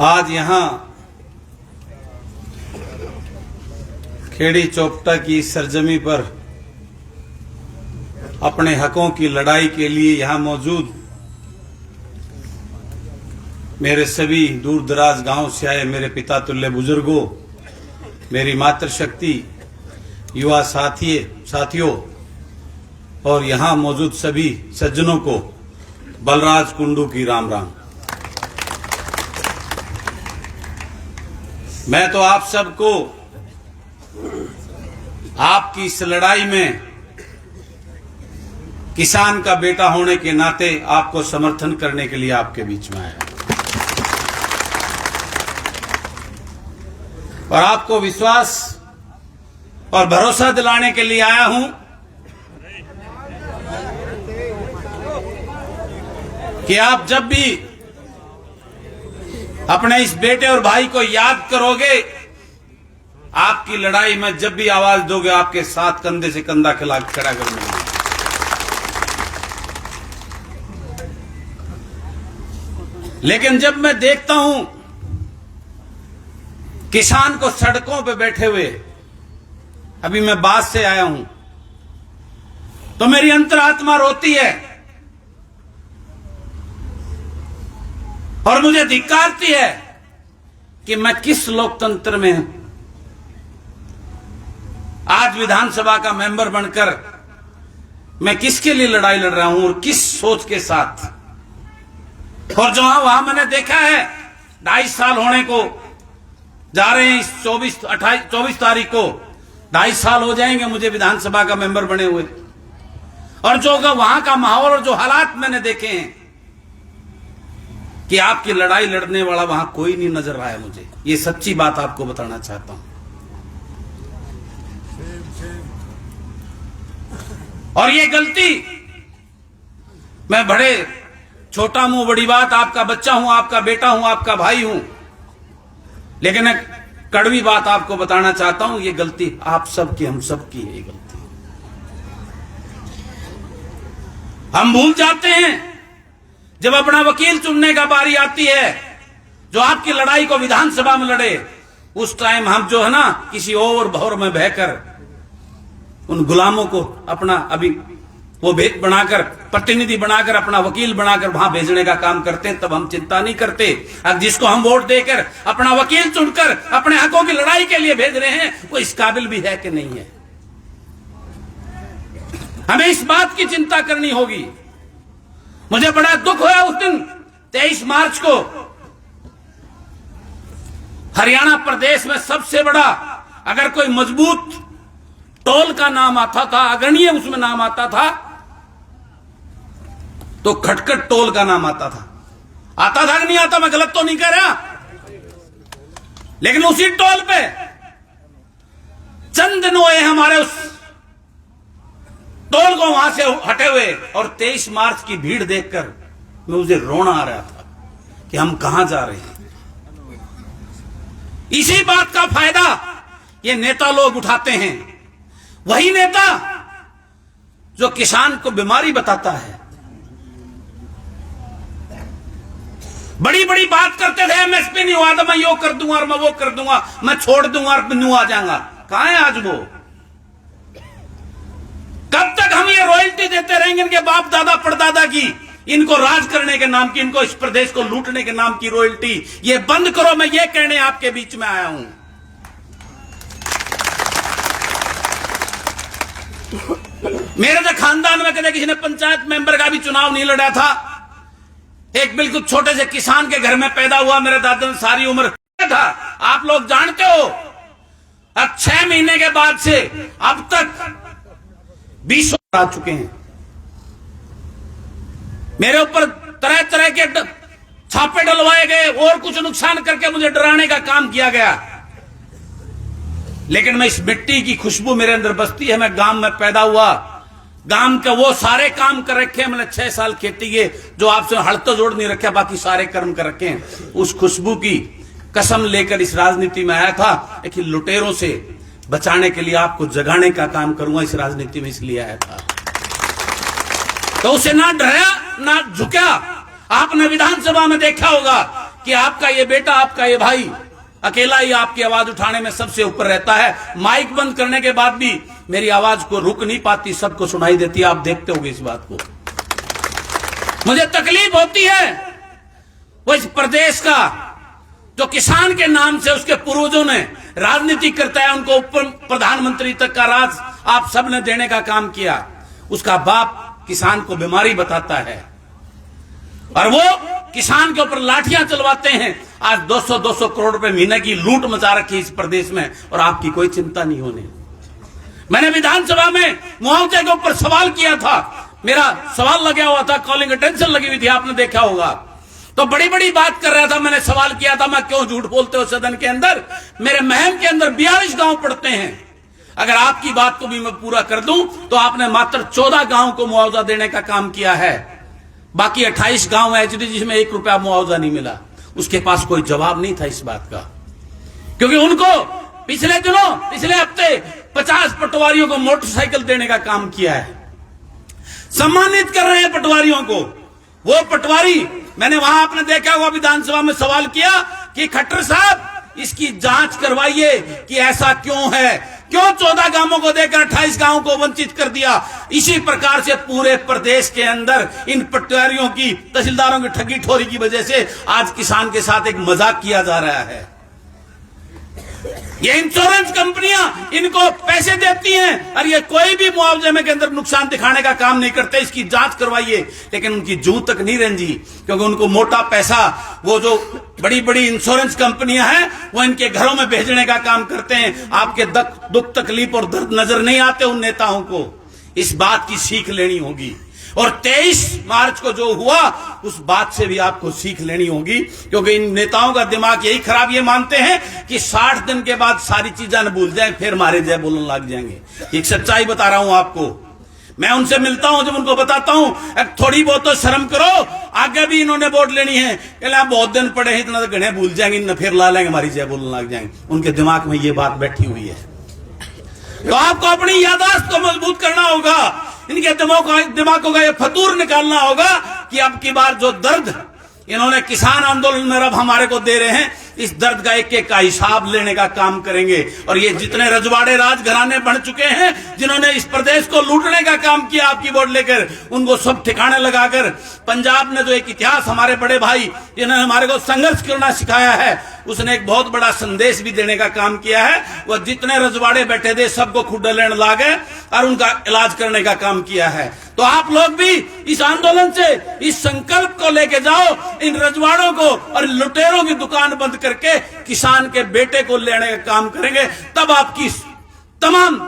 आज यहाँ खेड़ी चौपटा की सरजमी पर अपने हकों की लड़ाई के लिए यहाँ मौजूद मेरे सभी दूर दराज गांव से आए मेरे पिता तुल्य बुजुर्गों, मेरी मातृशक्ति, युवा साथियों और यहाँ मौजूद सभी सज्जनों को बलराज कुंडू की राम राम। मैं तो आप सबको आपकी इस लड़ाई में किसान का बेटा होने के नाते आपको समर्थन करने के लिए आपके बीच में आया और आपको विश्वास और भरोसा दिलाने के लिए आया हूं कि आप जब भी अपने इस बेटे और भाई को याद करोगे, आपकी लड़ाई में जब भी आवाज दोगे, आपके साथ कंधे से कंधा खड़ा कर मिलेंगे। लेकिन जब मैं देखता हूं किसान को सड़कों पे बैठे हुए, अभी मैं बात से आया हूं, तो मेरी अंतरात्मा रोती है और मुझे धिक्कारती है कि मैं किस लोकतंत्र में हूं। आज विधानसभा का मेंबर बनकर मैं किसके लिए लड़ाई लड़ रहा हूं और किस सोच के साथ। और जो वहां मैंने देखा है, 2.5 साल होने को जा रहे हैं, इस 24 तारीख को 2.5 साल हो जाएंगे मुझे विधानसभा का मेंबर बने हुए। और जो वहां का माहौल और जो हालात मैंने देखे हैं कि आपकी लड़ाई लड़ने वाला वहां कोई नहीं नजर आया मुझे। ये सच्ची बात आपको बताना चाहता हूं। और ये गलती, मैं बड़े छोटा मुंह बड़ी बात, आपका बच्चा हूं, आपका बेटा हूं, आपका भाई हूं, लेकिन एक कड़वी बात आपको बताना चाहता हूं, ये गलती आप सबकी, हम सबकी है। ये गलती हम भूल जाते हैं जब अपना वकील चुनने का बारी आती है, जो आपकी लड़ाई को विधानसभा में लड़े, उस टाइम हम जो है ना किसी और भौर में बहकर उन गुलामों को अपना अभी वो बनाकर, प्रतिनिधि बनाकर, अपना वकील बनाकर वहां भेजने का काम करते हैं। तब हम चिंता नहीं करते। अब जिसको हम वोट देकर अपना वकील चुनकर अपने हकों की लड़ाई के लिए भेज रहे हैं, वो इस काबिल भी है कि नहीं है। हमें इस बात की चिंता करनी होगी। मुझे बड़ा दुख हुआ उस दिन 23 मार्च को हरियाणा प्रदेश में सबसे बड़ा, अगर कोई मजबूत टोल का नाम आता था, अग्रणीय उसमें नाम आता था, तो खटखट टोल का नाम आता था। आता था कि नहीं आता, मैं गलत तो नहीं कह रहा। लेकिन उसी टोल पे चंद दिन हुए हमारे उस टोल को वहां से हटे हुए, और 23 मार्च की भीड़ देखकर मुझे रोना आ रहा था कि हम कहां जा रहे हैं। इसी बात का फायदा ये नेता लोग उठाते हैं। वही नेता जो किसान को बीमारी बताता है, बड़ी बड़ी बात करते थे, एमएसपी नहीं हुआ तो मैं यो कर दूंगा और मैं वो कर दूंगा, मैं छोड़ दूंगा और न्यू आ जाऊंगा। कहां है आज वो? कब तक हम ये रॉयल्टी देते रहेंगे इनके बाप दादा परदादा की, इनको राज करने के नाम की, इनको इस प्रदेश को लूटने के नाम की रॉयल्टी? ये बंद करो, मैं ये कहने आपके बीच में आया हूं। मेरे तो खानदान में कभी किसी ने पंचायत मेंबर का भी चुनाव नहीं लड़ा था। एक बिल्कुल छोटे से किसान के घर में पैदा हुआ, मेरे दादा ने सारी उम्र था। आप लोग जानते हो, अब 6 महीने के बाद से अब तक 20 आ चुके हैं। मेरे ऊपर तरह तरह के छापे डलवाए गए और कुछ नुकसान करके मुझे डराने का काम किया गया। लेकिन मैं इस मिट्टी की खुशबू मेरे अंदर बसती है। मैं गांव में पैदा हुआ, गांव के वो सारे काम कर रखे हैं मैंने। 6 साल खेती के, जो आपसे हड़ तो जोड़ नहीं रखे, बाकी सारे कर्म कर रखे हैं। उस खुशबू की कसम लेकर इस राजनीति में आया था, लेकिन लुटेरों से बचाने के लिए, आपको जगाने का काम करूंगा इस राजनीति में, इसलिए आया था। तो उसे ना डरा ना झुका। आपने विधानसभा में देखा होगा कि आपका ये बेटा, आपका ये भाई अकेला ही आपकी आवाज उठाने में सबसे ऊपर रहता है। माइक बंद करने के बाद भी मेरी आवाज को रुक नहीं पाती, सबको सुनाई देती है। आप देखते होंगे इस बात को। मुझे तकलीफ होती है वो इस प्रदेश का जो किसान के नाम से उसके पूर्वजों ने राजनीति करता है, उनको ऊपर प्रधानमंत्री तक का राज आप सब ने देने का काम किया। उसका बाप किसान को बीमारी बताता है और वो किसान के ऊपर लाठियां चलवाते हैं। आज 200-200 करोड़ रुपए महीने की लूट मचा रखी इस प्रदेश में और आपकी कोई चिंता नहीं होने। मैंने विधानसभा में मुआवजे के ऊपर सवाल किया था, मेरा सवाल लगा हुआ था, कॉलिंग अटेंशन लगी हुई थी, आपने देखा होगा। तो बड़ी बड़ी बात कर रहा था, मैंने सवाल किया था, मैं क्यों झूठ बोलते हो सदन के अंदर। मेरे महम के अंदर 42 गांव पड़ते हैं। अगर आपकी बात को भी मैं पूरा कर दूं तो आपने मात्र 14 गांव को मुआवजा देने का काम किया है। बाकी 28 गांव एचडी जिसमें 1 रुपया मुआवजा नहीं मिला। उसके पास कोई जवाब नहीं था इस बात का, क्योंकि उनको पिछले हफ्ते 50 पटवारियों को मोटरसाइकिल देने का काम किया है। सम्मानित कर रहे हैं पटवारियों को। वो पटवारी, मैंने वहां आपने देखा होगा विधानसभा में सवाल किया कि खट्टर साहब इसकी जांच करवाइए कि ऐसा क्यों है, क्यों 14 गांवों को देकर 28 गांवों को वंचित कर दिया। इसी प्रकार से पूरे प्रदेश के अंदर इन पटवारियों की, तहसीलदारों की ठगी ठोरी की वजह से आज किसान के साथ एक मजाक किया जा रहा है। ये इंश्योरेंस कंपनियां इनको पैसे देती हैं और ये कोई भी मुआवजे में के अंदर नुकसान दिखाने का काम नहीं करते। इसकी जांच करवाइए, लेकिन उनकी जूं तक नहीं रेंजी, क्योंकि उनको मोटा पैसा, वो जो बड़ी बड़ी इंश्योरेंस कंपनियां हैं वो इनके घरों में भेजने का काम करते हैं। आपके दुख तकलीफ और दर्द नजर नहीं आते उन नेताओं को। इस बात की सीख लेनी होगी और 23 मार्च को जो हुआ उस बात से भी आपको सीख लेनी होगी, क्योंकि इन नेताओं का दिमाग यही खराब। ये मानते हैं कि 60 दिन के बाद सारी चीजें न भूल जाएं, फिर मारे जय बोलने लग जाएंगे। एक सच्चाई बता रहा हूं आपको। मैं उनसे मिलता हूं, जब उनको बताता हूं थोड़ी बहुत तो शर्म करो, आगे भी इन्होंने वोट लेनी है, कहले बहुत दिन पड़े हैं, इतना तो गणे भूल जाएंगे, न फिर ला लेंगे, हमारी जय बोलने लग जाएंगे। उनके दिमाग में ये बात बैठी हुई है। तो आपको अपनी याददाश्त को मजबूत करना होगा, इनके दिमागों का ये फतूर निकालना होगा कि अब की बार जो दर्द इन्होंने किसान आंदोलन में अब हमारे को दे रहे हैं, इस दर्द का एक एक का हिसाब लेने का काम करेंगे। और ये जितने रजवाड़े राजघराने बन चुके हैं, जिन्होंने इस प्रदेश को लूटने का काम किया आपकी वोट लेकर, उनको सब ठिकाने लगाकर, पंजाब ने जो एक इतिहास, हमारे बड़े भाई जिन्होंने हमारे को संघर्ष करना सिखाया है, उसने एक बहुत बड़ा संदेश भी देने का काम किया है। वह जितने रजवाड़े बैठे थे सबको खुड्डा लेने लागे और उनका इलाज करने का काम किया है। तो आप लोग भी इस आंदोलन से इस संकल्प को लेके जाओ, इन रजवाड़ों को और लुटेरों की दुकान बंद करके किसान के बेटे को लेने का काम करेंगे, तब आपकी तमाम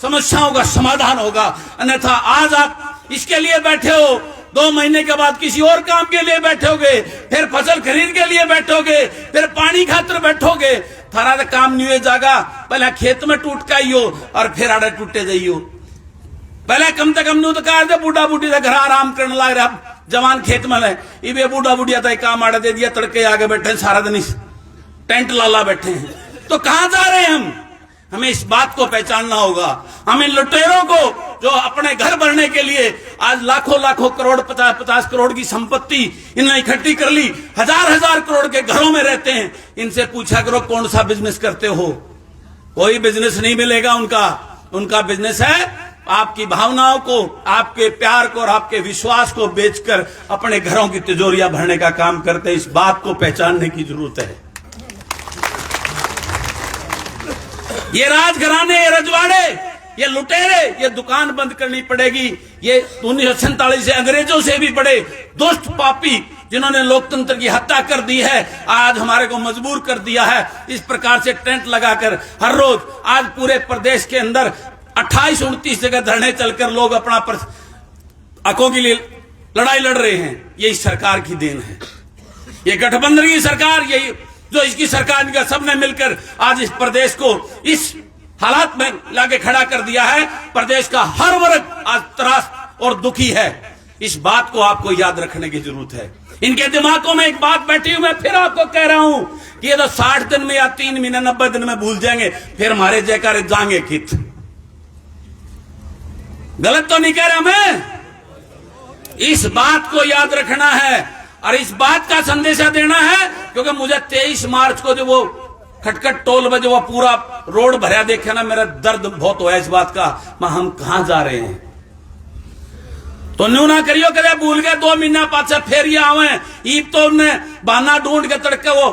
समस्याओं का समाधान होगा। अन्यथा आज आप इसके लिए बैठे हो, 2 महीने के बाद किसी और काम के लिए बैठोगे, फिर फसल खरीद के लिए बैठोगे, फिर पानी खातर बैठोगे, थारा तो काम नहीं हो जाएगा। पहले खेत में टूट का ही हो और फिर आड़े टूटे जाइयो। पहले कम से कम न्यू तो कहा बूढ़ा बूढ़ी घर आराम करने लग रहा, जवान खेत में है, ये बूढ़ा बुढ़िया तो काम आड़े दे दिया, तड़के आगे बैठे सारा दिन टेंट लाला बैठे हैं। तो कहां जा रहे हैं हम? हमें इस बात को पहचानना होगा। हमें लुटेरों को जो अपने घर भरने के लिए आज लाखों लाखों करोड़, 50-50 करोड़ की संपत्ति इन्होंने इकट्ठी कर ली, 1000-1000 करोड़ के घरों में रहते हैं, इनसे पूछा करो कौन सा बिजनेस करते हो? कोई बिजनेस नहीं मिलेगा उनका। उनका बिजनेस है आपकी भावनाओं को, आपके प्यार को और आपके विश्वास को बेचकर अपने घरों की तिजोरियां भरने का काम करते हैं। इस बात को पहचानने की जरूरत है। ये राजघराने, ये रजवाड़े, ये लुटेरे, ये दुकान बंद करनी पड़ेगी। ये 1947 से अंग्रेजों से भी बड़े दुष्ट पापी जिन्होंने लोकतंत्र की हत्या कर दी है, आज हमारे को मजबूर कर दिया है इस प्रकार से टेंट लगाकर हर रोज। आज पूरे प्रदेश के अंदर 28-29 जगह धरने चलकर लोग अपना हकों के लिए लड़ाई लड़ रहे हैं। ये इस सरकार की देन है। ये गठबंधन की सरकार, यही जो इसकी सरकार, इनका सबने मिलकर आज इस प्रदेश को इस हालात में लाके खड़ा कर दिया है। प्रदेश का हर वर्ग आज त्रास और दुखी है। इस बात को आपको याद रखने की जरूरत है। इनके दिमागों में एक बात बैठी हुई, मैं फिर आपको कह रहा हूं कि ये तो 60 दिन में या 3 महीने 90 दिन में भूल जाएंगे, फिर हमारे जयकारे जाएंगे कित। गलत तो नहीं कह रहे हमें? इस बात को याद रखना है और इस बात का संदेशा देना है क्योंकि मुझे 23 मार्च को जो वो खटखट टोल में जो वो पूरा रोड भरा देखे ना, मेरा दर्द बहुत हुआ इस बात का, हम कहां जा रहे हैं। तो न्यू ना करियो कदे भूल गए 2 महीना पाछे फिर ये आवे ईब तो उनने बहाना ढूंढ के तड़के वो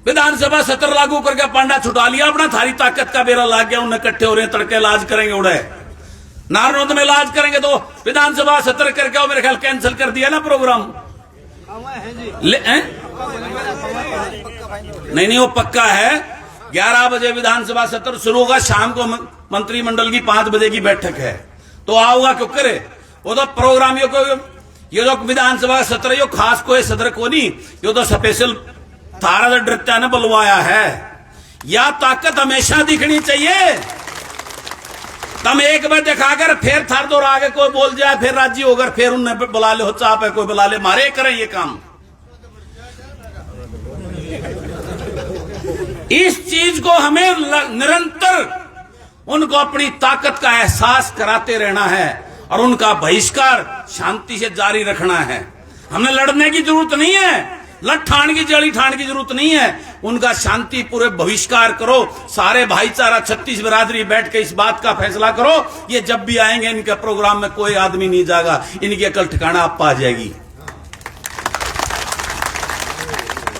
विधानसभा सत्र लागू करके पांडा छुटा लिया अपना, थारी ताकत का बेरा लाग गया, उन्हें इकट्ठे हो रहे हैं, तड़के इलाज करेंगे उड़े नारनौंद में इलाज करेंगे, तो विधानसभा सत्र करके वो मेरे ख्याल कैंसिल कर दिया ना प्रोग्राम। नहीं वो पक्का है, 11 बजे विधानसभा सत्र शुरू होगा, शाम को मंत्रिमंडल की 5 बजे की बैठक है, तो आओगा क्यों करे वो तो प्रोग्राम ये जो विधानसभा सत्र यो खास कोई सदर को नहीं, यो तो स्पेशल थारा नृत्य ने बुलवाया है। या ताकत हमेशा दिखनी चाहिए, तम एक बार दिखाकर फिर थार दो आगे कोई बोल जाए फिर राजी होकर फिर उन्हें बुला ले, हो चाप है कोई बुला ले, मारे करें ये काम। इस चीज को हमें निरंतर उनको अपनी ताकत का एहसास कराते रहना है और उनका बहिष्कार शांति से जारी रखना है। हमने लड़ने की जरूरत नहीं है, लठान की जड़ी ठान की जरूरत नहीं है, उनका शांति पूरे बहिष्कार करो। सारे भाईचारा 36 बिरादरी बैठ के इस बात का फैसला करो, ये जब भी आएंगे इनके प्रोग्राम में कोई आदमी नहीं जाएगा, इनकी अकल ठिकाना आप पा जाएगी।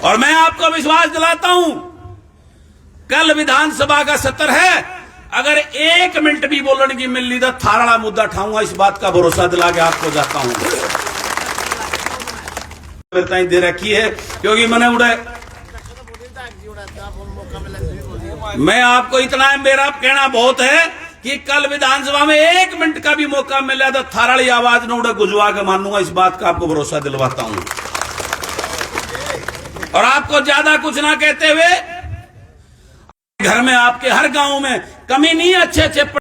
और मैं आपको विश्वास दिलाता हूं, कल विधानसभा का सत्र है, अगर 1 मिनट भी बोलने की मिल ली तो थारा मुद्दा उठाऊंगा, इस बात का भरोसा दिला के आपको जाता हूं। दे रखी है क्योंकि मैंने उड़े, मैं आपको इतना मेरा कहना बहुत है कि कल विधानसभा में 1 मिनट का भी मौका मिला तो थाराड़ी आवाज न उड़े गुजवा के मानूंगा, इस बात का आपको भरोसा दिलवाता हूं। और आपको ज्यादा कुछ ना कहते हुए, घर में आपके हर गांव में कमी नहीं, अच्छे अच्छे